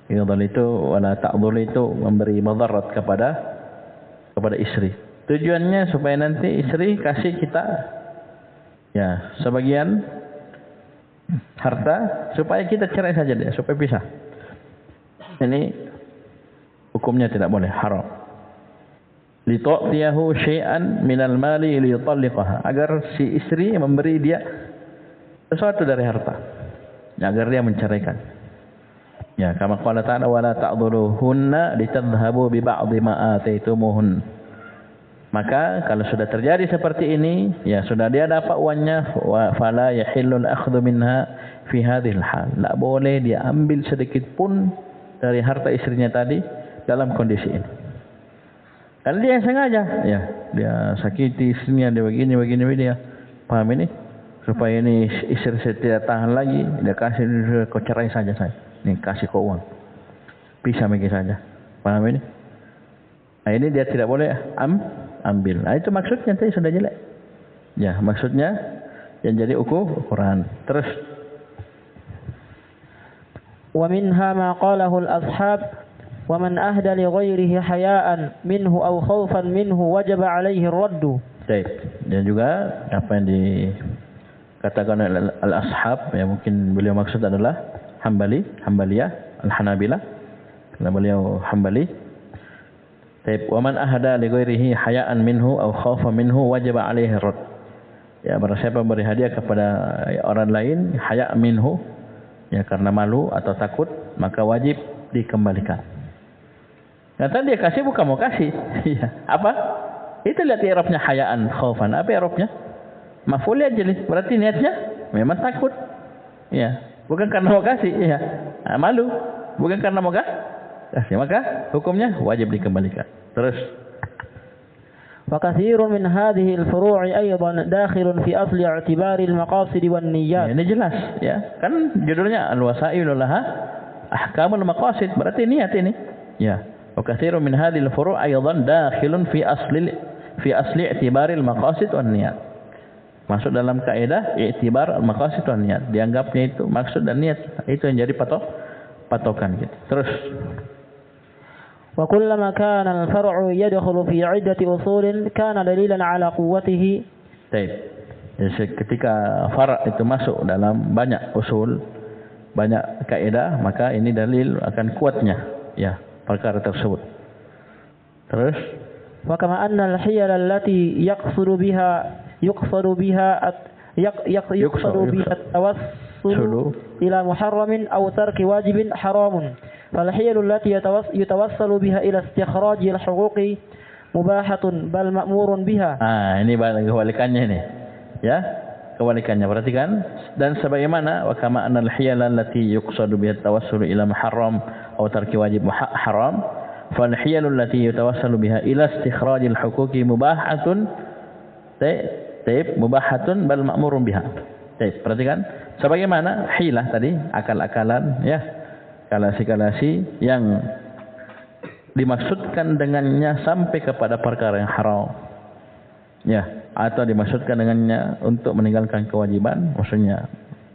Idhal itu wala ta'dhul itu memberi madarat kepada istri. Tujuannya supaya nanti istri kasih kita ya sebagian harta supaya kita cerai saja dia, supaya pisah. Ini hukumnya tidak boleh, haram. Li tu'tiyahu syai'an minal mali li yutalliqaha, agar si istri memberi dia sesuatu dari harta, agar dia menceraikan. Ya, kama qala ta'ala wala ta'dhuluhunna litadhhabu bi ba'dhi ma ataitumuhun. Maka kalau sudah terjadi seperti ini, ya sudah dia dapat uangnya, fala yahillul akhdhu minha fi hadhil hal. Tak boleh dia ambil sedikit pun dari harta istrinya tadi dalam kondisi ini. Kalau dia yang sengaja, ya dia sakiti istrinya, dia begini dia. Paham ini? Supaya ini istri saya tidak tahan lagi, dia kasih, kau cerai saja saya. Nih kasih kau uang. Bisa bagi saja. Paham ini? Nah ini dia tidak boleh ambil. Nah itu maksudnya tadi sudah jelek. Ya, maksudnya yang jadi ukuran. Terus wa minha ma qalahu al-ashab wa man ahda li ghairihi haya'an minhu aw khawfan minhu wajaba 'alaihi ar-radd. Baik. Dan juga apa yang dikatakan oleh al-ashab, ya mungkin beliau maksud adalah Hambaliyah, al-Hanabilah. Karena beliau Hambali. Wa man ahada li ghairihi haya'an minhu aw khawfa minhu wajaba 'alaihi ar-radd. Ya, barang siapa beri hadiah kepada orang lain haya' minhu, ya karena malu atau takut, maka wajib dikembalikan. Kata dia kasih bukan mau kasih. Ya, apa? Itu lihat i'rabnya haya'an khaufan. Apa i'rabnya? Maf'ul ajli. Berarti niatnya memang takut. Ya, bukan karena mau kasih, ya. Nah, malu, bukan karena mau kasih, maka hukumnya wajib dikembalikan. Terus وكثير من هذه الفروع أيضا داخل في أصل اعتبار المقاصد والنيات. Ini jelas, ya. Kan judulnya al-wasailu laha ahkamul maqasid, berarti niat ini. Ya. وكثير من هذه الفروع أيضا داخل في أصل اعتبار المقاصد والنيات. Masuk dalam kaidah i'tibar al-maqasid wan niyat. Dianggapnya itu maksud dan niat. Itu yang jadi patokan gitu. Terus وكلما كان الفرع يدخل في عدة أصول كان دليلا على قوته. Baik. Jadi ketika far' itu masuk dalam banyak usul, banyak kaidah, maka ini dalil akan kuatnya ya perkara tersebut. Terus وكما أن الحيل التي يقصد بها التوصل إلى محرم أو ترك واجب حرام، فالحيل التي يتوصل بها إلى استخراج الحقوق مباحة بل مأمور بها. Ini kebalikannya ini. Ya, kebalikannya. Perhatikan. Dan sebagaimana wa kama anal hiyal allati yuqsadu biha at-tawassul ila muharram aw tarki wajib haram, fal hiyal allati yatawassalu biha ila istikhraj al-huquqi mubahatun mubahatun bal ma'murun biha. Perhatikan. Sebagaimana hilah tadi, akal-akalan, ya, kalasi-kalasi yang dimaksudkan dengannya sampai kepada perkara yang haram, ya, atau dimaksudkan dengannya untuk meninggalkan kewajiban, maksudnya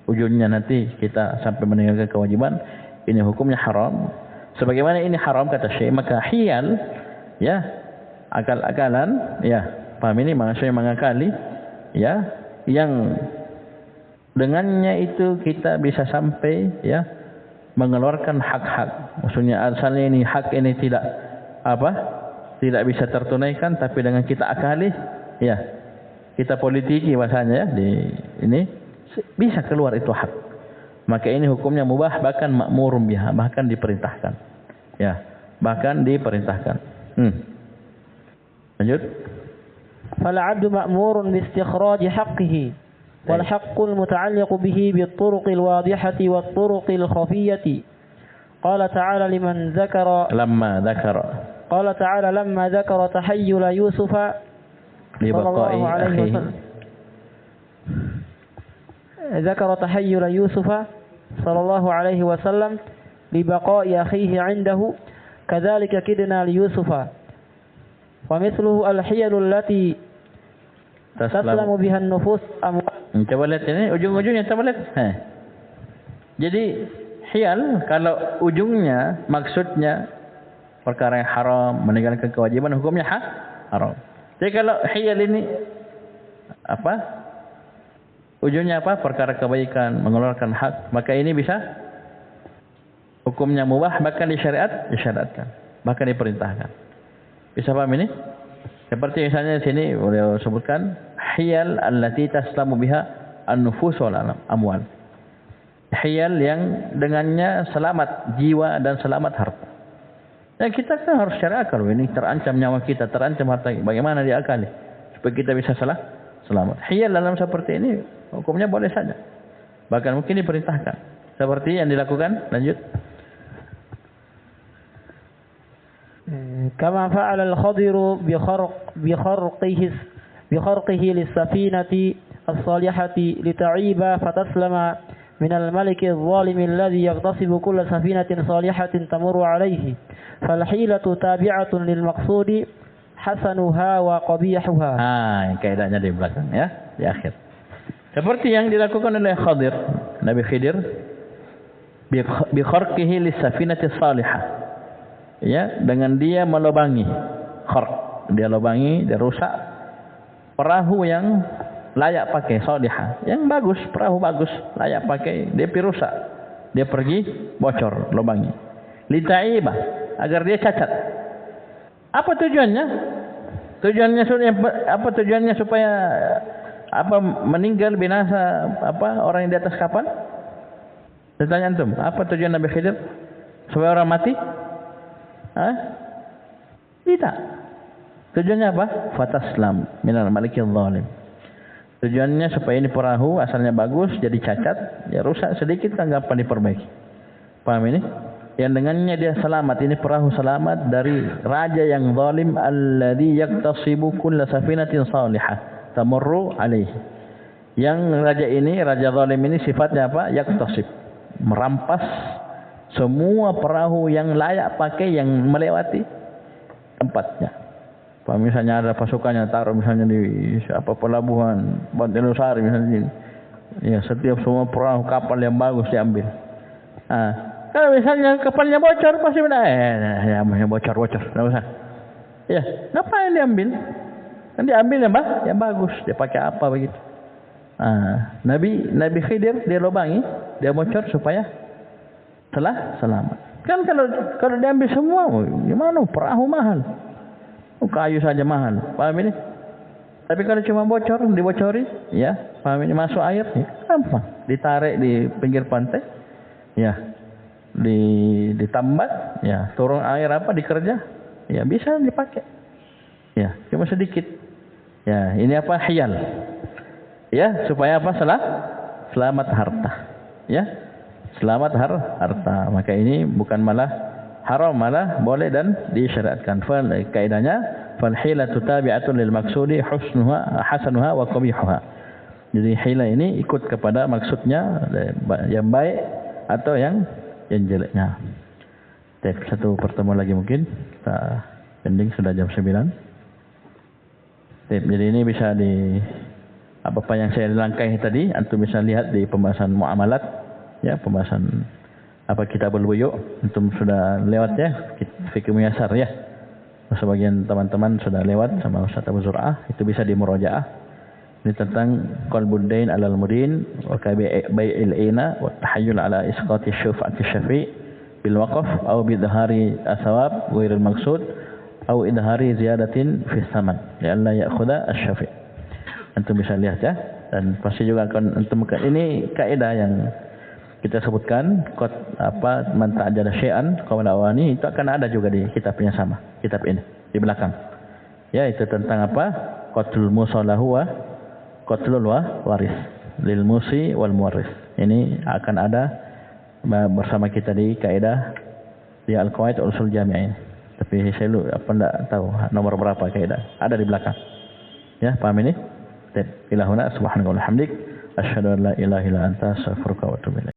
ujungnya nanti kita sampai meninggalkan kewajiban, ini hukumnya haram. Sebagaimana ini haram kata Syekh, maka hiyal, ya, akal-akalan, ya, paham ini maksudnya mengakali, ya, yang dengannya itu kita bisa sampai, ya, mengeluarkan hak-hak. Maksudnya asalnya ini hak ini tidak bisa tertunaikan, tapi dengan kita akali, ya, kita politiki bahasanya, ya, ini bisa keluar itu hak. Maka ini hukumnya mubah, bahkan ma'murum biha, bahkan diperintahkan. Ya, bahkan diperintahkan. Lanjut. Fal 'abdu ma'murun bi istikhraj haqqihi والحق المتعلق به بالطرق الواضحة والطرق الخفية. قال تعالى لما ذكر تحيل يوسف لبقاء أخيه ذكر تحيل يوسف صلى الله عليه وسلم لبقاء أخيه عنده كذلك كدنا ليوسف ومثله الحيل التي تسلم بها النفوس Coba lihat ini ujung-ujungnya, coba lihat. Jadi hiyal kalau ujungnya maksudnya perkara yang haram, meninggalkan kewajiban, hukumnya haram. Jadi kalau hiyal ini apa? Ujungnya apa? Perkara kebaikan, mengeluarkan hak, maka ini bisa hukumnya mubah, bahkan disyariatkan, bahkan diperintahkan. Bisa paham ini? Seperti misalnya di sini beliau sebutkan hiyal allati taslamu biha an-nufus wal amwal. Hiyal yang dengannya selamat jiwa dan selamat harta. Ya, kita kan harus cari akal. Ini terancam nyawa kita, terancam harta. Bagaimana diakali supaya kita bisa selamat? Hiyal dalam seperti ini hukumnya boleh saja. Bahkan mungkin diperintahkan. Seperti yang dilakukan. Lanjut. Kama fa'ala al-Khadir بخرقه للسفينة الصالحة لتعيب فتسلم من الملك الظالم الذي يغتصب كل سفينة صالحة تمر عليه فالحيلة تابعة للمقصود حسنها وقبيحها. Kaidahnya di belakang ya, di akhir. Seperti yang dilakukan oleh Khadir, Nabi Khidir bi kharqihi lis-safinati salihah. Ya, dengan dia melubangi kharq, dia lubangi, dia rusak perahu yang layak pakai, salihah, yang bagus, perahu bagus, layak pakai, dia rusak, dia pergi bocor, lubangi. Litaiba, agar dia cacat. Apa tujuannya? Tujuannya supaya apa, meninggal binasa apa orang yang di atas kapal? Saya antum, apa tujuan Nabi Khidir? Supaya orang mati? Tidak. Tujuannya apa? Fataslam minal malikil zalim. Tujuannya supaya ini perahu asalnya bagus jadi cacat, ya rusak sedikit kan gampang diperbaiki. Paham ini? Yang dengannya dia selamat, ini perahu selamat dari raja yang zalim alladzi yaktasibu kulla safinatin salihah tamurru alaihi. Yang raja ini, raja zalim ini sifatnya apa? Yaktasib, merampas semua perahu yang layak pakai yang melewati tempatnya. Pak, misalnya ada pasukannya taruh misalnya di apa pelabuhan Bantenusari misalnya, ya setiap semua perahu kapal yang bagus diambil. Kalau misalnya kapalnya bocor pasti benar, ya bocor, nggak usah. Ya, ngapain diambil? Kan diambil yang bagus, dia pakai apa begitu? Nabi Khidir dia lubangi, dia bocor supaya selamat. Kan kalau diambil semua, gimana? Perahu mahal. Kayu saja mahal. Paham ini? Tapi kalau cuma bocor, dibocori, ya, paham ini, masuk air, ya, gampang. Ditarik di pinggir pantai, ya, ditambat, ya, turun air apa dikerja, ya, bisa dipakai. Ya, cuma sedikit. Ya, ini apa? Hiyal. Ya, supaya apa? Selamat harta. Ya, selamat harta. Maka ini bukan malah haram, malah boleh dan disyariatkan. Kaidahnya fal hilatu tabi'atun lil maqsudi hasanuha wa qabihuha. Jadi hila ini ikut kepada maksudnya yang baik atau yang jeleknya. Satu pertemuan lagi mungkin kita ending sudah jam 9. Jadi ini bisa apa yang saya langkahi tadi, antum bisa lihat di pembahasan muamalat, ya, pembahasan apa kitabul buyu', antum sudah lewat ya, fikih muyasar ya. Sebagian teman-teman sudah lewat sama Ustaz Abu Zur'ah, itu bisa di murajaah. Ini tentang qalbud dain 'alal mudin wa bai'il ina wa tahayyul 'ala isqati syuf'ati syafi' bil waqf aw bi dhahari aswab ghairil maqsud aw idhari ziyadatin fi thaman ya alla ya'khudha asy-syafi'. Antum bisa lihat ya, dan pasti juga akan antum ini kaidah yang kita sebutkan, man ta'ajjala syai'an qabla awani, itu akan ada juga di kitabnya sama, kitab ini di belakang. Ya, itu tentang apa? Qatlul musallahu wa qatlul waris lil musi wal muwarris. Ini akan ada bersama kita di kaidah di Al-Qawaid Usul Jami' ini. Tapi saya enggak tahu nomor berapa kaidah. Ada di belakang. Ya, paham ini? Ilahuna subhanaka wa bihamdik asyhadu an la ilaha illa anta astaghfiruka wa atubu ilaik.